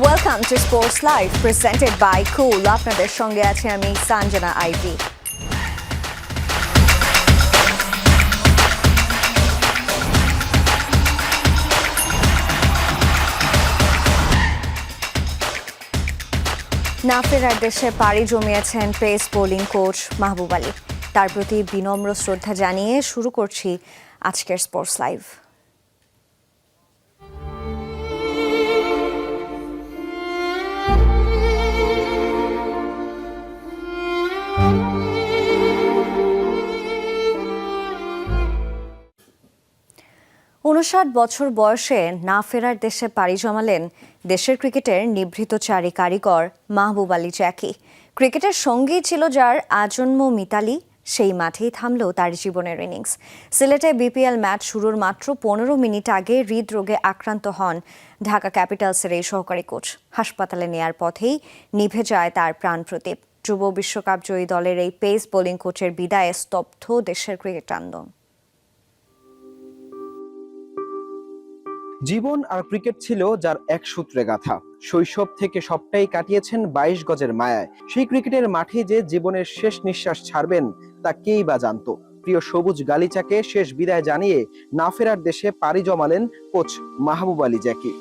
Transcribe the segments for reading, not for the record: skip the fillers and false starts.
Welcome to Sports Live presented by Cool. আপনাদের সঙ্গে আছে আমি সঞ্জনা আইভি। না ফেরার দেশে পাড়ি জমিয়েছেন পেস বোলিং কোচ মাহবুব আলী। তার প্রতি বিনম্র শ্রদ্ধা জানিয়ে শুরু করছি আজকের স্পোর্টস লাইভ। 59 বছর বয়সে না ফেরার দেশে পাড়ি জমালেন দেশের ক্রিকেটের নিভৃতচারী কারিগর মাহবুব আলী জ্যাকি। ক্রিকেটের সঙ্গী ছিল যার আজন্ম মিতালি, সেই মাঠেই থামল তার জীবনের ইনিংস। সিলেটে বিপিএল ম্যাচ শুরুর মাত্র 15 মিনিট আগে হৃদরোগে আক্রান্ত হন ঢাকা ক্যাপিটালসের এই সহকারী কোচ। হাসপাতালে নেয়ার পথেই নিভে যায় তার প্রাণ প্রদীপ। যুব বিশ্বকাপ জয়ী দলের এই পেস বোলিং কোচের বিদায়ে স্তব্ধ দেশের ক্রিকেট আন্দোলন। জীবন আর ক্রিকেট ছিল যার এক সূত্রে গাথা। শৈশব থেকে সবটাই কাটিয়েছেন 22 গজের মায়ায়। সেই ক্রিকেটের মাঠে যে জীবনের শেষ নিঃশ্বাস ছাড়বেন তা কেই বা জানতো। প্রিয় সবুজ গালিচাকে শেষ বিদায় জানিয়ে না ফেরার দেশে পাড়ি জমালেন কোচ মাহবুব আলী জ্যাকি।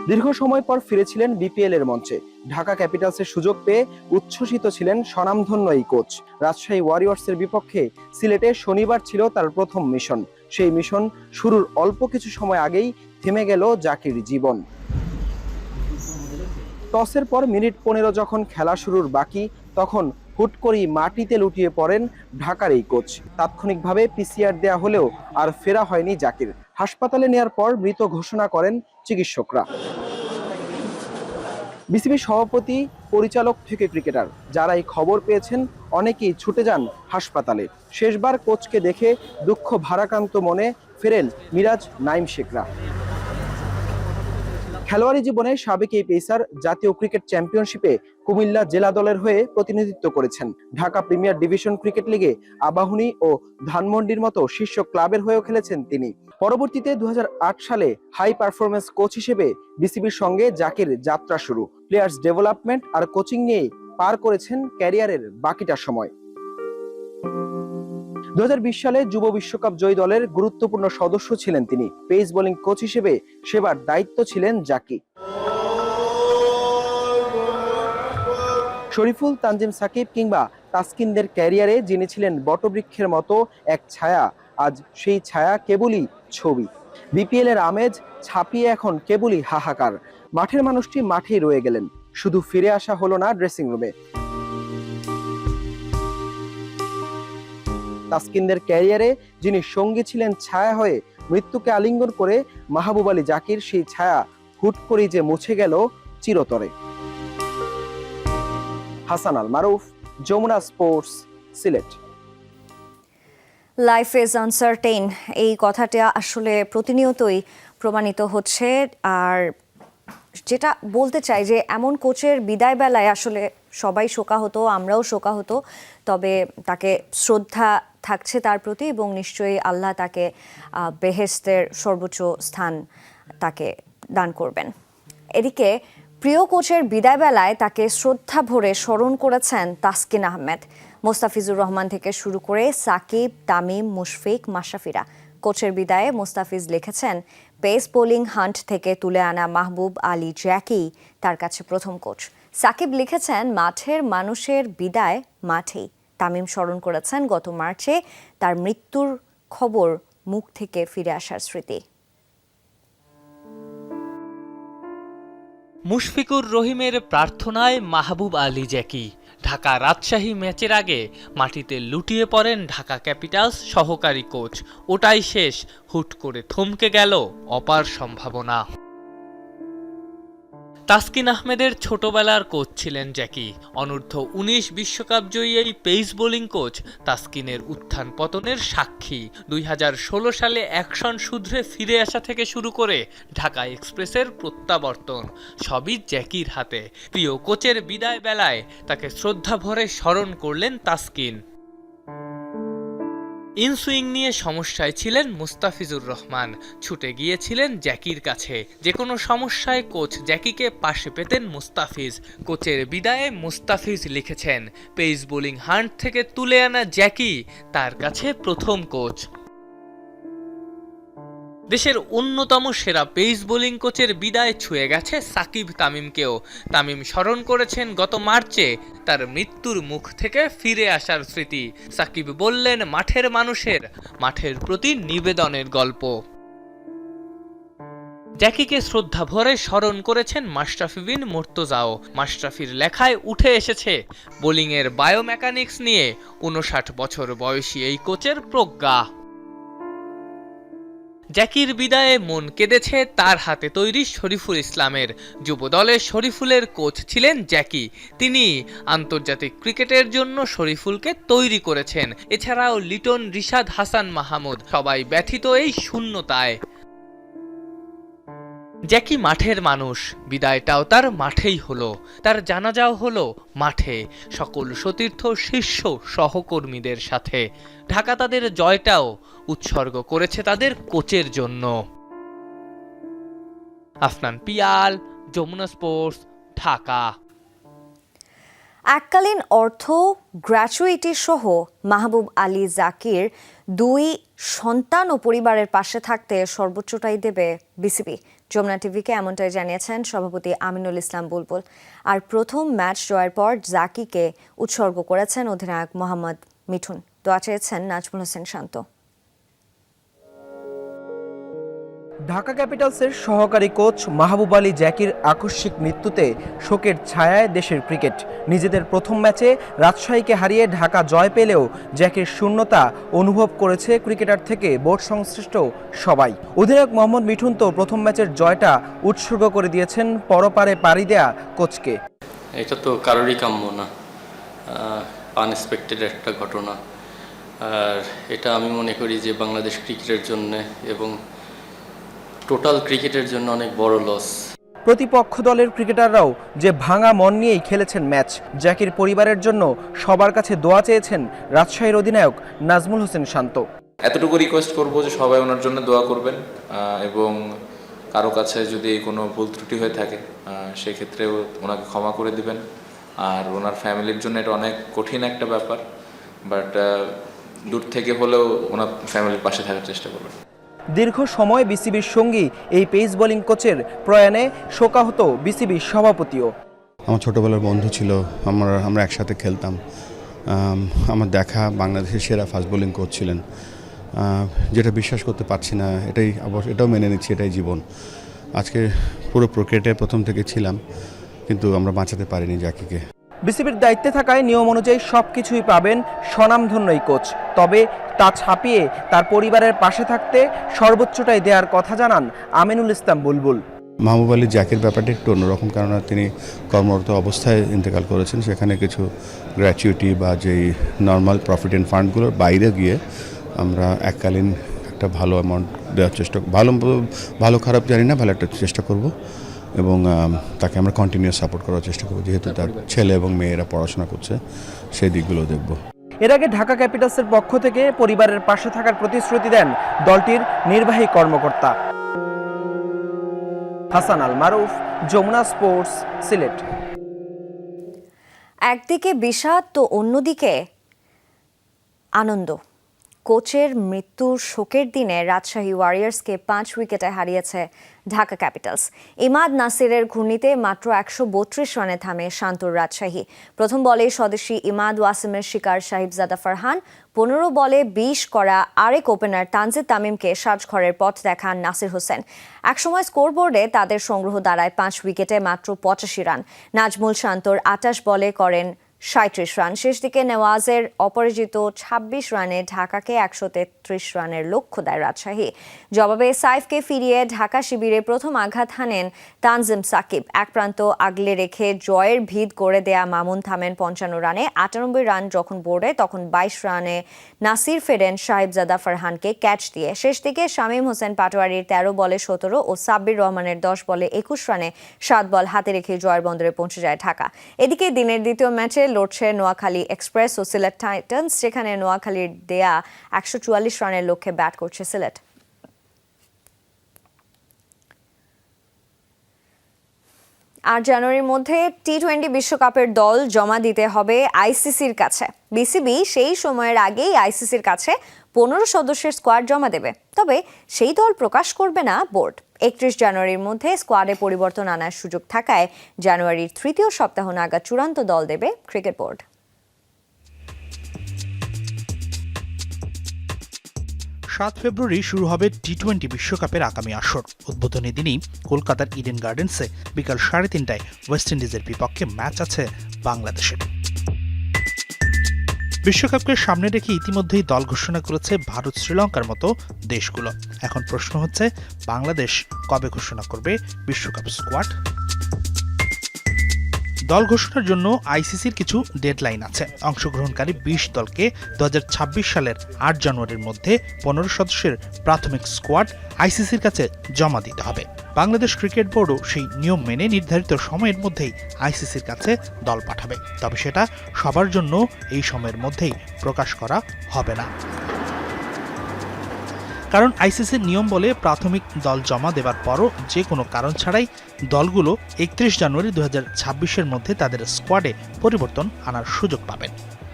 দীর্ঘ সময় পর ফিরেছিলেন বিপিএল এর মঞ্চে। ঢাকা ক্যাপিটালসের সুযোগ পেয়ে উচ্ছ্বসিত ছিলেন স্বনামধন্য এই কোচ। রাজশাহী ওয়ারিয়র্সের বিপক্ষে সিলেটে শনিবার ছিল তার প্রথম মিশন। সেই মিশন শুরুর অল্প কিছু সময় আগেই থেমে গেল জ্যাকির জীবন। টসের পর মিনিট 15 যখন খেলা শুরুর বাকি, তখন হুট করেই মাটিতে লুটিয়ে পড়েন ঢাকার এই কোচ। তাৎক্ষণিকভাবে পিসিআর দেয়া হলেও আর ফেরা হয়নি জ্যাকির। হাসপাতালে নেয়ার পর মৃত ঘোষণা করেন চিকিৎসকরা। বিসিবি সভাপতি, পরিচালক থেকে ক্রিকেটার যারা এই খবর পেয়েছেন অনেকেই ছুটে যান হাসপাতালে। শেষবার কোচকে দেখে দুঃখ ভারাক্রান্ত মনে ফেরেন মিরাজ নাইম শেখরা। খেলোয়াড়ি জীবনে সাবেক এই পেসার জাতীয় ক্রিকেট চ্যাম্পিয়নশিপে কুমিল্লা জেলা দলের হয়ে প্রতিনিধিত্ব করেছেন। ঢাকা প্রিমিয়ার ডিভিশন ক্রিকেট লিগে আবাহনী ও ধানমন্ডির মতো শীর্ষ ক্লাবের হয়েও খেলেছেন তিনি। পরবর্তীতে 2008 সালে হাই পারফরমেন্স কোচ হিসেবে বিসিবির সঙ্গে জ্যাকির যাত্রা শুরু। প্লেয়ার্স ডেভেলপমেন্ট আর কোচিং নিয়ে পার করেছেন ক্যারিয়ারের বাকিটা সময়। 2020 সালে যুব বিশ্বকাপ জয়ী দলের গুরুত্বপূর্ণ সদস্য ছিলেন তিনি। পেস বোলিং কোচ হিসেবে সেবার দায়িত্ব ছিলেন জ্যাকি। শরীফুল, তানজিম সাকিব কিংবা তাসকিনদের ক্যারিয়ারে যিনি ছিলেন বটবৃক্ষের মতো এক ছায়া, আজ সেই ছায়া কেবলই ছবি। বিপিএল এর আমেজ ছাপিয়ে এখন কেবলই হাহাকার। মাঠের মানুষটি মাঠেই রয়ে গেলেন, শুধু ফিরে আসা হলো না ড্রেসিং রুমে। তাসকিনদের ক্যারিয়ারে যিনি সঙ্গী ছিলেন ছায়া হয়ে, মৃত্যুকে আলিঙ্গন করে মাহবুব আলী জ্যাকির সেই ছায়া হুট করেই যে মুছে গেল চিরতরে। Hasan Al Maruf, Jamuna sports, Sylhet. Life is uncertain, এই কথাটা আসলে প্রতিনিয়তই প্রমাণিত হচ্ছে। আর যেটা বলতে চাই যে এমন কোচের বিদায় বেলায় আসলে সবাই শোকাহত, আমরাও শোকাহত। তবে তাকে শ্রদ্ধা থাকছে তার প্রতি এবং নিশ্চয়ই আল্লাহ তাকে বেহেশতের সর্বোচ্চ স্থান তাকে দান করবেন। এদিকে প্রিয় কোচের বিদায় বেলায় তাকে শ্রদ্ধা ভরে স্মরণ করেছেন তাসকিন আহমেদ, মোস্তাফিজুর রহমান থেকে শুরু করে সাকিব, তামিম, মুশফিক, মাশরাফিরা। কোচের বিদায়ে মোস্তাফিজ লিখেছেন, পেস বোলিং হান্ট থেকে তুলে আনা মাহবুব আলী জ্যাকি তার কাছে প্রথম কোচ। সাকিব লিখেছেন, মাঠের মানুষের বিদায় মাঠেই। তামিম স্মরণ করেছেন গত মার্চে তার মৃত্যুর খবর মুখ থেকে ফিরে আসার স্মৃতি। মুশফিকুর রহিমের প্রার্থনায় মাহবুব আলী জ্যাকি। ঢাকা রাজশাহী ম্যাচের আগে মাটিতে লুটিয়ে পড়েন ঢাকা ক্যাপিটালস সহকারী কোচ। ওটাই শেষ, হুট করে থমকে গেল অপার সম্ভাবনা। তাসকিন আহমেদের ছোটবেলার কোচ ছিলেন জ্যাকি। অনূর্ধ্ব 19 বিশ্বকাপ জয়ী এই পেস বোলিং কোচ তাসকিনের উত্থান পতনের সাক্ষী। 2016 সালে অ্যাকশন শুধরে ফিরে আসা থেকে শুরু করে ঢাকা এক্সপ্রেসের প্রত্যাবর্তন, সবই জ্যাকির হাতে। প্রিয় কোচের বিদায় বেলায় তাকে শ্রদ্ধা ভরে স্মরণ করলেন তাসকিন। ইনসুইং নিয়ে সমস্যায় ছিলেন মুস্তাফিজুর রহমান, ছুটে গিয়েছিলেন জ্যাকির কাছে। যে কোনো সমস্যায় কোচ জ্যাকিকে পাশে পেতেন মুস্তাফিজ। কোচের বিদায়ে মুস্তাফিজ লিখেছেন, পেস বোলিং হান্ট থেকে তুলে আনা জ্যাকি তার কাছে প্রথম কোচ। দেশের অন্যতম সেরা পেস বোলিং কোচের বিদায় ছুঁয়ে গেছে সাকিব তামিমকেও। তামিম স্মরণ করেছেন গত মার্চে তার মৃত্যুর মুখ থেকে ফিরে আসার স্মৃতি। সাকিব বললেন, মাঠের প্রতি নিবেদনের গল্প। জ্যাকিকে শ্রদ্ধা ভরে স্মরণ করেছেন মাশরাফি বিন মুর্তজাও। মাশরাফির লেখায় উঠে এসেছে বোলিংয়ের বায়োমেকানিক্স নিয়ে 59 বছর বয়সী এই কোচের প্রজ্ঞা। জ্যাকির বিদায়ে মন কেঁদেছে তার হাতে তৈরি শরীফুল ইসলামের। যুব দলে শরীফুলের কোচ ছিলেন জ্যাকি। তিনি আন্তর্জাতিক ক্রিকেটের জন্য শরীফুলকে তৈরি করেছেন। এছাড়াও লিটন, রিশাদ, হাসান মাহমুদ সবাই ব্যথিত এই শূন্যতায়। জ্যাকি মাঠের মানুষ, বিদায়টাও তার মাঠেই হলো। তার জানাজাও হলো মাঠে, সকল সতীর্থ শীর্ষ সহকর্মীদের সাথে। ঢাকা তাদের জয়টাও উৎসর্গ করেছে তাদের কোচের জন্য। আফনান পিয়াল, যমুনা স্পোর্টস, ঢাকা। এককালীন অর্থ গ্র্যাচুইটি সহ মাহবুব আলী জাকির 2 সন্তান ও পরিবারের পাশে থাকতে সর্বোচ্চটাই দেবে বিসিবি। যমুনা টিভিকে এমনটাই জানিয়েছেন সভাপতি আমিনুল ইসলাম বুলবুল। আর প্রথম ম্যাচ জয়ের পর জাকিকে উৎসর্গ করেছেন অধিনায়ক মোহাম্মদ মিঠুন। দোয়া চেয়েছেন নাজমুল হোসেন শান্ত। ঢাকা ক্যাপিটালসের সহকারী কোচ মাহবুব আলী জ্যাকির আকস্মিক মৃত্যুতে শোকের ছায়ায় দেশের ক্রিকেট। নিজেদের প্রথম ম্যাচে রাজশাহীকে হারিয়ে ঢাকা জয় পেলেও জ্যাকির শূন্যতা অনুভব করেছে ক্রিকেটার থেকে বোর্ড সংশ্লিষ্ট সবাই। অধিনায়ক মোহাম্মদ মিঠুন তো প্রথম ম্যাচের জয়টা উৎসর্গ করে দিয়েছেন পরপারে পাড়ি দেয়া কোচকে। এটা তো কারোরই কাম্য না, আনএক্সপেক্টেড একটা ঘটনা। আর এটা আমি মনে করি যে বাংলাদেশ ক্রিকেটের জন্য এবং টোটাল ক্রিকেটের জন্য অনেক বড় লস। প্রতিপক্ষ দলের ক্রিকেটাররাও যে ভাঙা মন নিয়েই খেলেছেন ম্যাচ। জ্যাকির পরিবারের জন্য সবার কাছে দোয়া চেয়েছেন রাজশাহীর অধিনায়ক নাজমুল হোসেন শান্ত। এতটুকু রিকোয়েস্ট করব যে সবাই ওনার জন্য দোয়া করবেন, এবং কারো কাছে যদি কোনো ভুল ত্রুটি হয়ে থাকে সেক্ষেত্রেও ওনাকে ক্ষমা করে দিবেন। আর ওনার ফ্যামিলির জন্য এটা অনেক কঠিন একটা ব্যাপার, বাট দূর থেকে হলেও ওনার ফ্যামিলির পাশে থাকার চেষ্টা করবেন। দীর্ঘ সময় বিসিবির সঙ্গী এই পেস বোলিং কোচের প্রয়াণে শোকাহত বিসিবির সভাপতিও। আমার ছোটোবেলার বন্ধু ছিল, আমরা একসাথে খেলতাম। আমার দেখা বাংলাদেশের সেরা ফাস্ট বোলিং কোচ ছিলেন, যেটা বিশ্বাস করতে পারছি না। এটাও মেনে নিচ্ছি, এটাই জীবন। আজকে পুরো ক্রিকেটে প্রথম থেকে ছিলাম, কিন্তু আমরা বাঁচাতে পারিনি জ্যাকিকে। বিসিবির দায়িত্বে থাকায় নিয়ম অনুযায়ী সবকিছুই পাবেন স্বনামধন্য এই কোচ। তবে তা ছাপিয়ে তার পরিবারের পাশে থাকতে সর্বোচ্চটাই দেওয়ার কথা জানান আমিনুল ইসলাম বুলবুল। মাহবুব আলী জ্যাকির ব্যাপারটা একটু অন্যরকম, কারণ তিনি কর্মরত অবস্থায় ইন্তেকাল করেছেন। সেখানে কিছু গ্র্যাচুইটি বা যেই নর্মাল প্রফিট অ্যান্ড ফান্ডগুলোর বাইরে গিয়ে আমরা এককালীন একটা ভালো অ্যামাউন্ট দেওয়ার চেষ্টা, ভালো খারাপ জানি না, ভালো একটা চেষ্টা করব। এবং তাকে আমরা কন্টিনিউয়াস সাপোর্ট করার চেষ্টা করব, যেহেতু তার ছেলে এবং মেয়েরা পড়াশোনা করছে, সেই দিকগুলো দেখব। এর আগে ঢাকা ক্যাপিটালসের পক্ষ থেকে পরিবারের পাশে থাকার প্রতিশ্রুতি দেন দলটির নির্বাহী কর্মকর্তা। হাসান আল মারুফ, যমুনা স্পোর্টস, সিলেট। একদিকে বিষাদ তো অন্যদিকে আনন্দ। কোচের মৃত্যুর শোকের দিনে রাজশাহী ওয়ারিয়র্সকে 5 উইকেটে হারিয়েছে ঢাকা ক্যাপিটালস। ইমাদ নাসিরের ঘূর্ণিতে মাত্র 132 রানে থামে শান্তর রাজশাহী। প্রথম বলে স্বদেশী ইমাদ ওয়াসিমের শিকার সাহিবজাদা ফারহান 15 বলে 20 করা আরেক ওপেনার তানজিদ তামিমকে সাজঘরের পথ দেখান নাসির হোসেন। একসময় স্কোরবোর্ডে তাদের সংগ্রহ দাঁড়ায় 5 উইকেটে মাত্র 85 রান। নাজমুল শান্তর 28 বলে করেন 37 রান। শেষ দিকে নেওয়াজের অপরাজিত 26 রানে ঢাকাকে 133 রানের লক্ষ্য দেয় রাজশাহী। জবাবে সাইফকে ফিরিয়ে ঢাকা শিবিরে প্রথম আঘাত হানেন তানজিম সাকিব। এক প্রান্ত আগলে রেখে জয়ের ভিত গড়ে দেয়া মামুন থামেন 55 রানে। 98 রান যখন বোর্ডে তখন 22 রানে নাসির ফেরেন সাহিবজাদা ফারহানকে ক্যাচ দিয়ে। শেষ দিকে শামীম হোসেন পাটোয়ারির 13 বলে 17 ও সাব্বির রহমানের 10 বলে 21 রানে 7 বল হাতে রেখে জয়ের বন্দরে পৌঁছে যায় ঢাকা। এদিকে দিনের দ্বিতীয় ম্যাচে লড়ছে নোয়াখালী এক্সপ্রেস ও সিলেট টাইটান্স, যেখানে নোয়াখালীর দেয়া 144 রানের লক্ষ্যে ব্যাট করছে সিলেট। আর জানুয়ারির মধ্যে টি-20 বিশ্বকাপের দল জমা দিতে হবে আইসিসির কাছে। বিসিবি সেই সময়ের আগেই আইসিসির কাছে 15 সদস্যের স্কোয়াড জমা দেবে, তবে সেই দল প্রকাশ করবে না বোর্ড। 31 জানুয়ারির মধ্যে স্কোয়াডে পরিবর্তন আনার সুযোগ থাকায় জানুয়ারির তৃতীয় সপ্তাহ নাগাদ চূড়ান্ত দল দেবে ক্রিকেট বোর্ড। 7 ফেব্রুয়ারি শুরু হবে টি-20 বিশ্বকাপের আগামী আসর। উদ্বোধনী দিনই কলকাতার ইডেন গার্ডেন্সে বিকাল 3:30টায় ওয়েস্ট ইন্ডিজের বিপক্ষে ম্যাচ আছে বাংলাদেশের। বিশ্বকাপকে সামনে রেখে ইতিমধ্যেই দল ঘোষণা করেছে ভারত, শ্রীলঙ্কার মতো দেশগুলো। এখন প্রশ্ন হচ্ছে, বাংলাদেশ কবে ঘোষণা করবে বিশ্বকাপ স্কোয়াড? দল ঘোষণার জন্য আইসিসির কিছু ডেডলাইন আছে। অংশগ্রহণকারী 20 দলকে 2026 সালের 8 জানুয়ারির মধ্যে 15 সদস্যের প্রাথমিক স্কোয়াড আইসিসির কাছে জমা দিতে হবে। বাংলাদেশ ক্রিকেট বোর্ডও সেই নিয়ম মেনে নির্ধারিত সময়ের মধ্যেই আইসিসির কাছে দল পাঠাবে, তবে সেটা সবার জন্য এই সময়ের মধ্যেই প্রকাশ করা হবে না। কারণ আইসিসির নিয়ম বলে প্রাথমিক দল জমা দেওয়ার পরও যে কোনো কারণ ছাড়াই দলগুলো 31 জানুয়ারি 2026-এর মধ্যে তাদের স্কোয়াডে পরিবর্তন আনার সুযোগ পাবেন।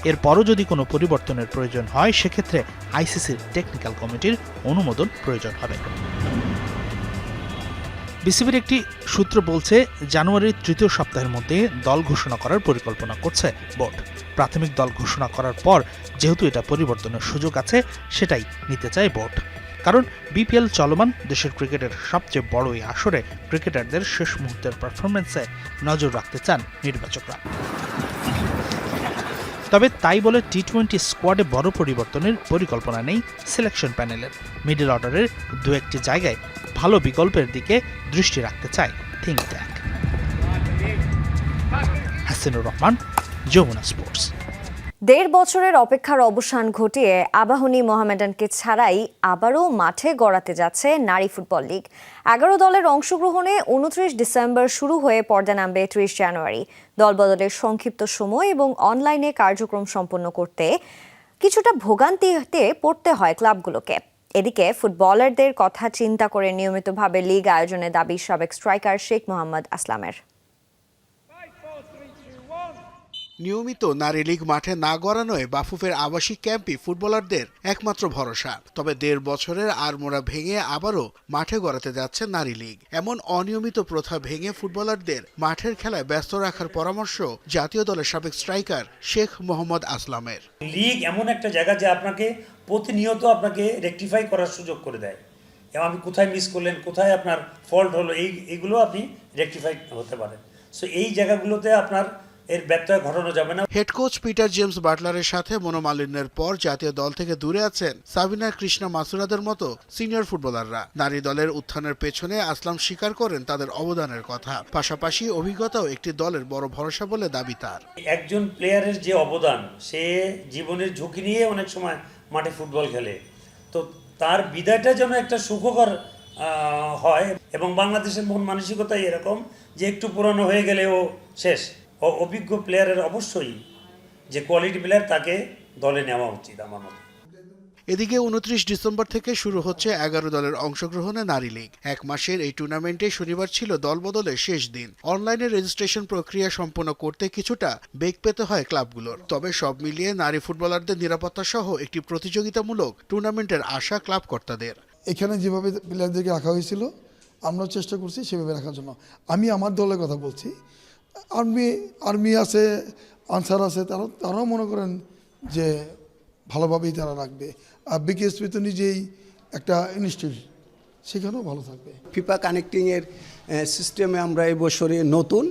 এরপরও যদি কোনো পরিবর্তনের প্রয়োজন হয়, সেক্ষেত্রে আইসিসির টেকনিক্যাল কমিটির অনুমোদন প্রয়োজন হবে। বিসিবির একটি সূত্র বলছে, জানুয়ারির তৃতীয় সপ্তাহের মধ্যে দল ঘোষণা করার পরিকল্পনা করছে বোর্ড। প্রাথমিক দল ঘোষণা করার পর যেহেতু এটা পরিবর্তনের সুযোগ আছে, সেটাই নিতে চায় বোর্ড। কারণ বিপিএল চলমান, দেশের ক্রিকেটের সবচেয়ে বড় এই আসরে ক্রিকেটারদের শেষ মুহূর্তের পারফরম্যান্সে নজর রাখতে চান নির্বাচকরা। তবে তাই বলে টি-20 স্কোয়াডে বড় পরিবর্তনের পরিকল্পনা নেই সিলেকশন প্যানেলের। মিডল অর্ডারের দু একটি জায়গায় ভালো বিকল্পের দিকে দৃষ্টি রাখতে চায় think tank. Hasinur Rahman, Jamuna sports. 1.5 বছরের অপেক্ষার অবসান ঘটিয়ে আবাহনী মোহামেডানকে ছাড়াই আবারও মাঠে গড়াতে যাচ্ছে নারী ফুটবল লিগ। 11 দলের অংশগ্রহণে 29 ডিসেম্বর শুরু হয়ে পর্দা নামবে 30 জানুয়ারি। দলবদলের সংক্ষিপ্ত সময় এবং অনলাইনে কার্যক্রম সম্পন্ন করতে কিছুটা ভোগান্তিতে পড়তে হয় ক্লাবগুলোকে। এদিকে ফুটবলারদের কথা চিন্তা করে নিয়মিতভাবে লিগ আয়োজনের দাবি সাবেক স্ট্রাইকার শেখ মোহাম্মদ আসলামের। নিয়মিত নারী লীগ মাঠে না গড়ানোয় বাফুফের আবাসিক ক্যাম্পই ফুটবলারদের একমাত্র ভরসা। তবে 1.5 বছরের আড়মোড়া ভেঙে আবারও মাঠে গড়াতে যাচ্ছে নারী লীগ। এমন অনিয়মিত প্রথা ভেঙে ফুটবলারদের মাঠের খেলায় ব্যস্ত রাখার পরামর্শ জাতীয় দলের সাবেক স্ট্রাইকার শেখ মোহাম্মদ আসলামের। লিগ এমন একটা জায়গা যে আপনাকে প্রতিনিয়ত আপনাকে রেকটিফাই করার সুযোগ করে দেয়, এবং আপনি কোথায় মিস করলেন, কোথায় আপনার ফল্ট হলো, এইগুলো আপনি রেকটিফাই হতে পারেন। সো এই জায়গাগুলোতে আপনার এর ব্যত্যয় ঘটানো যাবে না। হেড কোচ পিটার জেমস বাটলারের সাথে মনোমালিন্যের পর জাতীয় দল থেকে দূরে আছেন সাবিনা কৃষ্ণা মাসুরাদের মতো সিনিয়র ফুটবলাররা। নারী দলের উত্থানের পেছনে আসলাম স্বীকার করেন তাদের অবদানের কথা। পাশাপাশি অভিজ্ঞতাও একটি দলের বড় ভরসা বলে দাবি তার। একজন প্লেয়ারের যে অবদান, সে জীবনের ঝুঁকি নিয়ে অনেক সময় মাঠে ফুটবল খেলে, তো তার বিদায়টা যেন একটা সুখকর হয়। এবং বাংলাদেশের মন মানসিকতাই এরকম যে একটু পুরনো হয়ে গেলে ও শেষ। অভিজ্ঞ প্লেয়ারের অবশ্যই যে কোয়ালিটি প্লেয়ার, তাকে দলে নেওয়া উচিত আমার মতে। এদিকে 29 ডিসেম্বর থেকে শুরু হচ্ছে 11 দলের অংশগ্রহণে নারী লীগ। 1 মাসের এই টুর্নামেন্টে শনিবার ছিল দলবদলের শেষ দিন। অনলাইনে রেজিস্ট্রেশন প্রক্রিয়া সম্পন্ন করতে কিছুটা বেগ পেতে হয় ক্লাবগুলোর। তবে সব মিলিয়ে নারী ফুটবলারদের নিরাপত্তা সহ একটি প্রতিযোগিতামূলক টুর্নামেন্টের আশা ক্লাব কর্তাদের। এখানে যেভাবে প্লেয়ারদেরকে রাখা হয়েছিল, আমরা চেষ্টা করছি সেভাবে রাখার জন্য। আমি আমার দলের কথা বলছি, আর্মি আছে, আনসার আছে, তারাও মনে করেন যে ভালোভাবেই তারা রাখবে। আর বিকেএসপি তো নিজেই একটা ইনস্টিটিউট, সেখানেও ভালো থাকবে। ফিফা কানেক্টিংয়ের সিস্টেমে আমরা এই বছরে নতুন,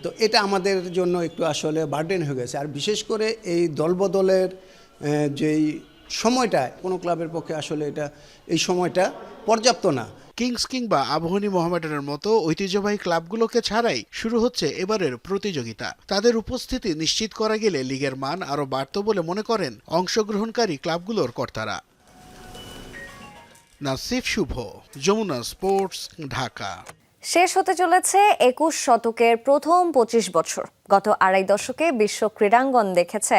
তো এটা আমাদের জন্য একটু আসলে বার্ডেন হয়ে গেছে। আর বিশেষ করে এই দলবদলের যেই সময়টা, কোনো ক্লাবের পক্ষে আসলে এই সময়টা পর্যাপ্ত না। কিংস কিংবা আবাহনী মোহামেডানের মতো ঐতিহ্যবাহী ক্লাবগুলোকে ছাড়াই শুরু হচ্ছে এবারের প্রতিযোগিতা। তাদের উপস্থিতি নিশ্চিত করা গেলে লিগের মান আরও বাড়ত বলে মনে করেন অংশগ্রহণকারী ক্লাবগুলোর কর্তারা। নাসিফ শুভ, যমুনা স্পোর্টস, ঢাকা। শেষ হতে চলেছে 21 শতকের প্রথম 25 বছর। গত আড়াই দশকে বিশ্ব ক্রীড়াঙ্গন দেখেছে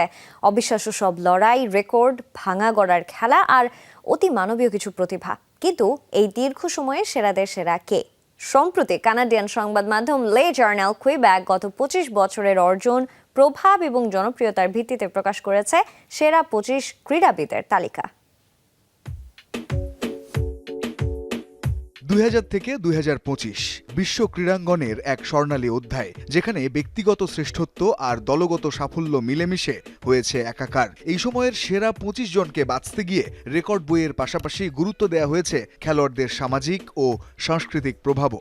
অবিশ্বাস্য সব লড়াই, রেকর্ড ভাঙা গড়ার খেলা আর অতি মানবীয় কিছু প্রতিভা। কিন্তু এই দীর্ঘ সময়ে সেরাদের সেরা কে? সম্প্রতি কানাডিয়ান সংবাদ মাধ্যম লে জার্নাল কুইবেক গত 25 বছরের অর্জন, প্রভাব এবং জনপ্রিয়তার ভিত্তিতে প্রকাশ করেছে সেরা 25 ক্রীড়াবিদের তালিকা। 2000 থেকে 2025 বিশ্ব ক্রীড়াঙ্গনের এক স্বর্ণালী অধ্যায়, যেখানে ব্যক্তিগত শ্রেষ্ঠত্ব আর দলগত সাফল্য মিলেমিশে হয়েছে একাকার। এই সময়ের সেরা 25 জনকে বাছতে গিয়ে রেকর্ড বইয়ের পাশাপাশি গুরুত্ব দেওয়া হয়েছে খেলোয়াড়দের সামাজিক ও সাংস্কৃতিক প্রভাবও।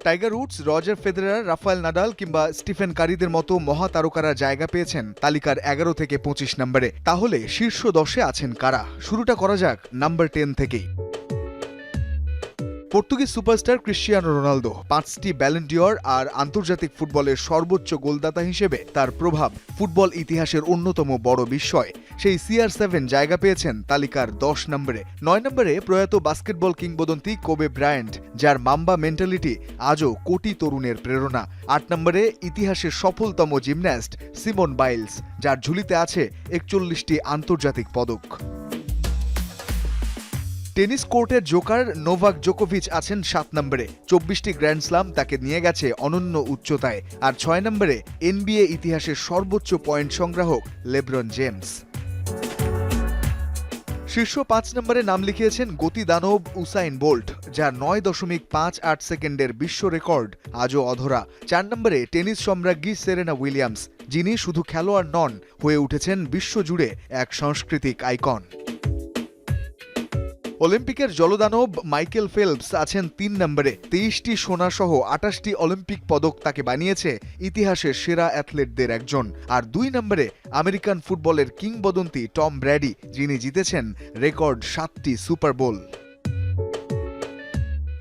Tiger Woods, Roger Federer, Rafael Nadal কিংবা স্টিফেন কারিদের মতো মহাতারকারা জায়গা পেয়েছেন তালিকার 11 থেকে 25 নম্বরে। তাহলে শীর্ষ 10-এ আছেন কারা? শুরুটা করা যাক নাম্বার 10 থেকেই। পর্তুগিজ সুপারস্টার ক্রিশ্চিয়ানো রোনালদো 5টি ব্যালন ডিওর আর আন্তর্জাতিক ফুটবলের সর্বোচ্চ গোলদাতা হিসেবে তার প্রভাব ফুটবল ইতিহাসের অন্যতম বড় বিস্ময়। সেই CR7 জায়গা পেয়েছেন তালিকার 10 নম্বরে। 9 নম্বরে প্রয়াত বাস্কেটবল কিংবদন্তি কোবে ব্রায়ান্ট, যার মাম্বা মেন্টালিটি আজও কোটি তরুণের প্রেরণা। 8 নম্বরে ইতিহাসের সফলতম জিমন্যাস্ট সিমন বাইলস, যার ঝুলিতে আছে 41টি আন্তর্জাতিক পদক। টেনিস কোর্টের জোকার নোভাক জোকোভিচ আছেন 7 নম্বরে। 24টি গ্র্যান্ড স্লাম তাকে নিয়ে গেছে অনন্য উচ্চতায়। আর 6 নম্বরে NBA ইতিহাসের সর্বোচ্চ পয়েন্ট সংগ্রাহক লেব্রন জেমস। শীর্ষ 5 নম্বরে নাম লিখিয়েছেন গতি দানব উসাইন বোল্ট, যার 9.58 সেকেন্ডের বিশ্ব রেকর্ড আজও অধরা। 4 নম্বরে টেনিস সম্রাজ্ঞী সেরেনা উইলিয়ামস, যিনি শুধু খেলোয়াড় নন, হয়ে উঠেছেন বিশ্বজুড়ে এক সাংস্কৃতিক আইকন। অলিম্পিকের জলদানব মাইকেল ফেলপস আছেন 3 নম্বরে। 23টি সোনা সহ 28টি অলিম্পিক পদক তাকে বানিয়েছে ইতিহাসের সেরা অ্যাথলেটদের একজন। আর 2 নম্বরে আমেরিকান ফুটবলের কিংবদন্তি টম ব্র্যাডি, যিনি জিতেছেন রেকর্ড 7টি সুপার বোল।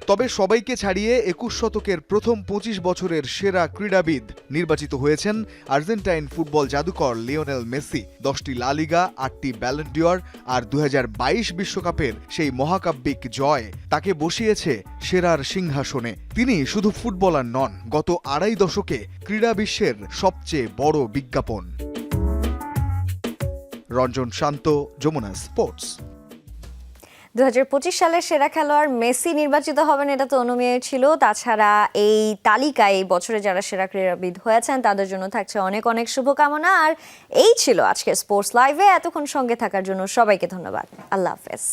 তবে সবাইকে ছাড়িয়ে 21 শতকের প্রথম 25 বছরের সেরা ক্রীড়াবিদ নির্বাচিত হয়েছেন আর্জেন্টাইন ফুটবল জাদুকর লিওনেল মেসি। 10টি লা লিগা, 8টি ব্যালন ডিওর আর 2022 বিশ্বকাপের সেই মহাকাব্যিক জয় তাকে বসিয়েছে সেরার সিংহাসনে। তিনি শুধু ফুটবলার নন, গত আড়াই দশকে ক্রীড়া বিশ্বের সবচেয়ে বড় বিজ্ঞাপন। রঞ্জন শান্ত, যমুনা স্পোর্টস। 2025 সালের সেরা খেলোয়াড় মেসি নির্বাচিত হবেন, এটা তো অনুমেয় ছিল। তাছাড়া এই তালিকায় এই বছরে যারা সেরা ক্রীড়াবিদ হয়েছেন তাদের জন্য থাকছে অনেক অনেক শুভকামনা। আর এই ছিল আজকে স্পোর্টস লাইভে। এতক্ষণ সঙ্গে থাকার জন্য সবাইকে ধন্যবাদ। আল্লাহ হাফেজ।